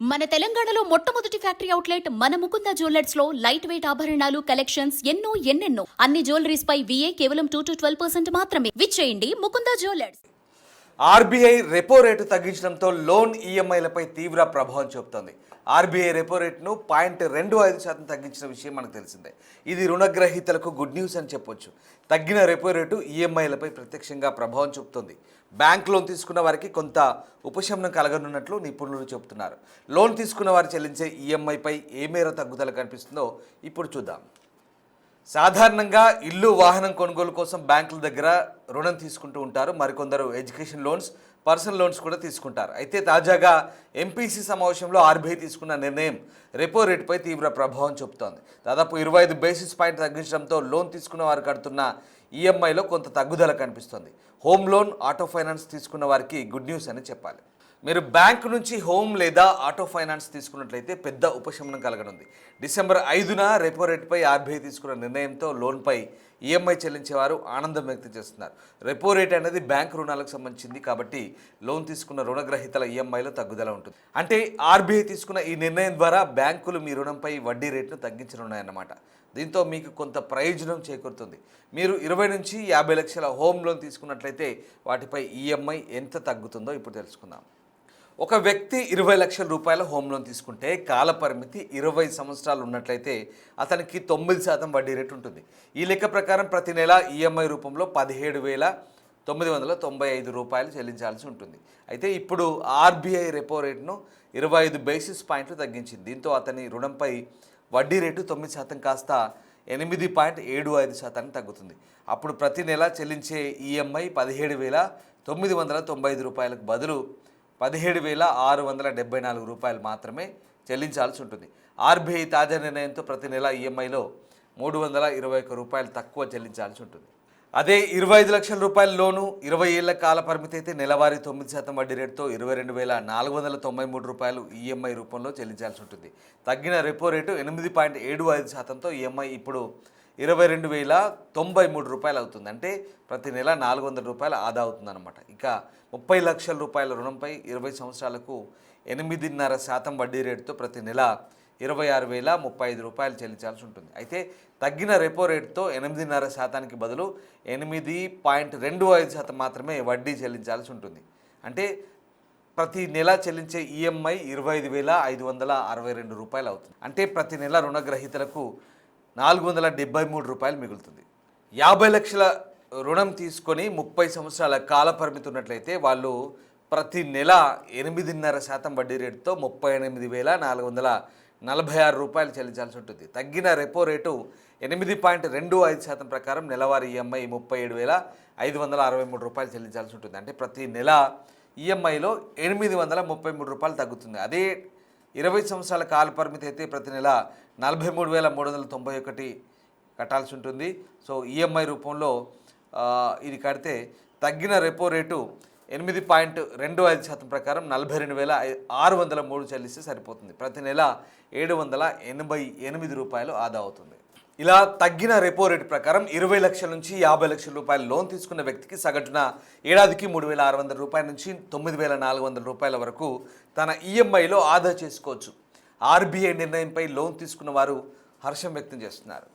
మన తెలంగాణలో మొట్టమొదటి ఫ్యాక్టరీ అవుట్లెట్ మన ముకుంద జ్యువెలర్స్ లో లైట్ వెయిట్ ఆభరణాలు కలెక్షన్స్ ఎన్నెన్నో అన్ని జ్యువెలరీస్ పై VA కేవలం 2 to 12% మాత్రమే. విచ్చేయండి Mukunda jewellers. RBI repo rate తగ్గించడంతో లోన్ ఈఎంఐలపై తీవ్ర ప్రభావం చూపుతోంది. ఆర్బీఐ రెపో రేటును 0.25% తగ్గించిన విషయం మనకు తెలిసిందే. ఇది రుణగ్రహీతలకు గుడ్ న్యూస్ అని చెప్పొచ్చు. తగ్గిన రెపో రేటు ఈఎంఐలపై ప్రత్యక్షంగా ప్రభావం చూపుతోంది. బ్యాంక్ లోన్ తీసుకున్న వారికి కొంత ఉపశమనం కలగనున్నట్లు నిపుణులు చెబుతున్నారు. లోన్ తీసుకున్న వారు చెల్లించే ఈఎంఐపై ఏ మేర తగ్గుదల కనిపిస్తుందో ఇప్పుడు చూద్దాం. సాధారణంగా ఇల్లు వాహనం కొనుగోలు కోసం బ్యాంకుల దగ్గర రుణం తీసుకుంటూ ఉంటారు. మరికొందరు ఎడ్యుకేషన్ లోన్స్, పర్సనల్ లోన్స్ కూడా తీసుకుంటారు. అయితే తాజాగా ఎంపీసీ సమావేశంలో ఆర్బీఐ తీసుకున్న నిర్ణయం రెపో రేటుపై తీవ్ర ప్రభావం చూపుతోంది. దాదాపు 25 బేసిస్ పాయింట్ తగ్గించడంతో లోన్ తీసుకున్న వారు కడుతున్న ఈఎంఐలో కొంత తగ్గుదల కనిపిస్తుంది. హోమ్ లోన్, ఆటో ఫైనాన్స్ తీసుకున్న వారికి గుడ్ న్యూస్ అని చెప్పాలి. మీరు బ్యాంకు నుంచి హోమ్ లేదా ఆటో ఫైనాన్స్ తీసుకున్నట్లయితే పెద్ద ఉపశమనం కలగనుంది. డిసెంబర్ 5న రెపో రేటుపై ఆర్బీఐ తీసుకున్న నిర్ణయంతో లోన్పై ఈఎంఐ చెల్లించేవారు ఆనందం వ్యక్తం చేస్తున్నారు. రెపో రేట్ అనేది బ్యాంకు రుణాలకు సంబంధించింది కాబట్టి లోన్ తీసుకున్న రుణగ్రహీతల ఈఎంఐలో తగ్గుదల ఉంటుంది. అంటే ఆర్బీఐ తీసుకున్న ఈ నిర్ణయం ద్వారా బ్యాంకులు మీ రుణంపై వడ్డీ రేటును తగ్గించనున్నాయన్నమాట. దీంతో మీకు కొంత ప్రయోజనం చేకూరుతుంది. మీరు 20 నుంచి 50 లక్షల హోమ్ లోన్ తీసుకున్నట్లయితే వాటిపై ఈఎంఐ ఎంత తగ్గుతుందో ఇప్పుడు తెలుసుకుందాం. ఒక వ్యక్తి 20 లక్షల రూపాయల హోమ్ లోన్ తీసుకుంటే కాల పరిమితి 20 సంవత్సరాలు ఉన్నట్లయితే అతనికి 9% వడ్డీ రేటు ఉంటుంది. ఈ లెక్క ప్రకారం ప్రతి నెల ఈఎంఐ రూపంలో 17,995 రూపాయలు చెల్లించాల్సి ఉంటుంది. అయితే ఇప్పుడు ఆర్బీఐ రెపో రేటును 25 బేసిస్ పాయింట్లు తగ్గించింది. దీంతో అతని రుణంపై వడ్డీ రేటు 9% కాస్త 8.75% తగ్గుతుంది. అప్పుడు ప్రతి నెల చెల్లించే ఈఎంఐ 17,995 రూపాయలకు బదులు 17,674 రూపాయలు మాత్రమే చెల్లించాల్సి ఉంటుంది. ఆర్బీఐ తాజా నిర్ణయంతో ప్రతి నెల ఈఎంఐలో 321 రూపాయలు తక్కువ చెల్లించాల్సి ఉంటుంది. అదే 25 లక్షల రూపాయల లోను 20 ఏళ్ల కాల పరిమితి అయితే నెలవారీ 9% వడ్డీ రేటుతో 22,493 రూపాయలు ఈఎంఐ రూపంలో చెల్లించాల్సి ఉంటుంది. తగ్గిన రెపో రేటు 8.75%తో ఈఎంఐ ఇప్పుడు 22,093 రూపాయలు అవుతుంది. అంటే ప్రతి నెల 400 రూపాయలు ఆదా అవుతుందన్నమాట. ఇక 30 లక్షల రూపాయల రుణంపై 20 సంవత్సరాలకు 8.5% వడ్డీ రేటుతో ప్రతి నెల 26,035 రూపాయలు చెల్లించాల్సి ఉంటుంది. అయితే తగ్గిన రెపో రేటుతో 8.5%కి బదులు 8.25% మాత్రమే వడ్డీ చెల్లించాల్సి ఉంటుంది. అంటే ప్రతి నెల చెల్లించే ఈఎంఐ 25,562 రూపాయలు అవుతుంది. అంటే ప్రతి నెల రుణగ్రహీతలకు 473 రూపాయలు మిగులుతుంది. 50 లక్షల రుణం తీసుకొని 30 సంవత్సరాల కాల పరిమితి ఉన్నట్లయితే వాళ్ళు ప్రతి నెల 8.5% వడ్డీ రేటుతో 38,446 రూపాయలు చెల్లించాల్సి ఉంటుంది. తగ్గిన రెపో రేటు 8.25% ప్రకారం నెలవారీ ఈఎంఐ 37,563 రూపాయలు చెల్లించాల్సి ఉంటుంది. అంటే ప్రతి నెల ఈఎంఐలో 833 రూపాయలు తగ్గుతుంది. అదే 20 సంవత్సరాల కాల పరిమితి అయితే ప్రతి నెల 43,391 కట్టాల్సి ఉంటుంది. సో ఈఎంఐ రూపంలో ఇది కడితే తగ్గిన రెపో రేటు 8.25% ప్రకారం 42,603 చెల్లిస్తే సరిపోతుంది. ప్రతి నెల 788 రూపాయలు ఆదా అవుతుంది. ఇలా తగ్గిన రెపో రేటు ప్రకారం 20 లక్షల నుంచి 50 లక్షల రూపాయల లోన్ తీసుకున్న వ్యక్తికి సగటున ఏడాదికి 3,600 రూపాయల నుంచి 9,400 రూపాయల వరకు తన ఈఎంఐలో ఆదా చేసుకోవచ్చు. ఆర్బీఐ నిర్ణయంపై లోన్ తీసుకున్న వారు హర్షం వ్యక్తం చేస్తున్నారు.